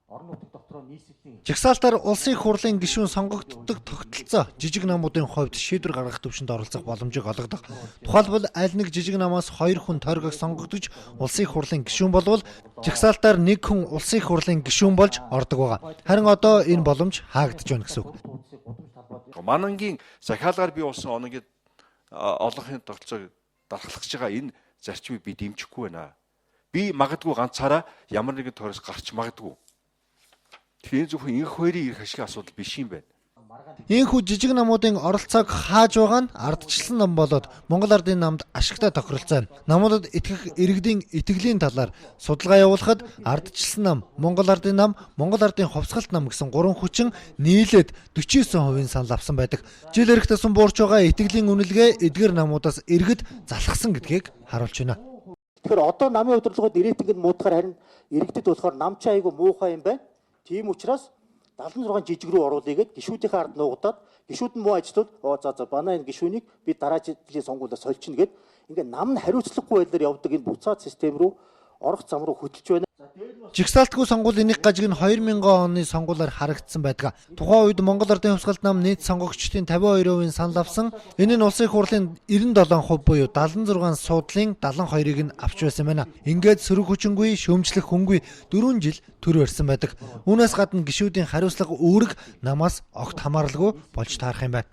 Жагсаалтаар улсын их хурлын гишүүн сонгогддог тогтолцоо жижиг намуудын хувьд шийдвэр гаргах төвшөнд оролцох боломжийг олгодог. Тухайлбал аль нэг жижиг намаас 2 хүн тойргог сонгогдож улсын их хурлын гишүүн болвол жагсаалтаар 1 хүн улсын их хурлын гишүүн болж ордог байгаа. Харин одоо энэ боломж хаагдж байна гэсэн үг. Манангийн захиалгаар бий болсон онгийн олонхын тогтолцоог дархлахж байгаа энэ зарчмыг би дэмжихгүй байна. Би магадгүй ганцаараа ямар нэгэн тойроос гарч магадгүй. Тэгэхээр зөвхөн энэ хоёрын ирэх ашигын асуудал биш юм байна. Ийхүү жижиг намуудын оролцоог хааж байгаа нь ардчилсан нам болоод Монгол Ардын намд ашигтай тохиролцоо. Намуудад итгэх иргэдийн итгэлийн талаар судалгаа явуулахад ардчилсан нам, Монгол Ардын нам, Монгол Ардын хувьсгалт нам гэсэн 3 хүчин нийлээд 49% санал авсан байдаг. Жил ирэх тусам буурч байгаа итгэлийн үнэлгээ эдгээр намуудаас иргэд залхсан гэдгийг харуулж байна. Тэгэхээр одоо намын удирдлагууд ирээдүйд ингэ муудахаар харин иргэдэд болохоор нам чи айгу муухай юм байна. Тийм учраас 76 жижиг рүү оруулъя гэд гишүүдийн ард нуугдаад гишүүд нь муу ажиллавал за манай энэ гишүүнийг би дараа жилийн сонгуулиас сольчихно гэд ингээ нам нь хариуцлагагүй байдлаар явдаг энэ буцаад систем рүү орох зам руу хөтлөж байна. Жигсаалтгүй сонгуулийн нэг гажиг нь 2000 оны сонгуулиар харагдсан байдаг. Тухайн үед Монгол Ардын хувьсгалт нам нийт сонгогчдын 52% санал авсан. Энэ нь улсын их хурлын 97% буюу 76 суудлын 72-ыг нь авч байсан байна. Ингээд сөрөг хүчингүй, шөөмжлөх хүнгүй 4 жил төр барьсан байдаг. Үүнээс гадна гишүүдийн хариуцлага үүрэг намаас огт хамааралгүй болж таарах юм байна.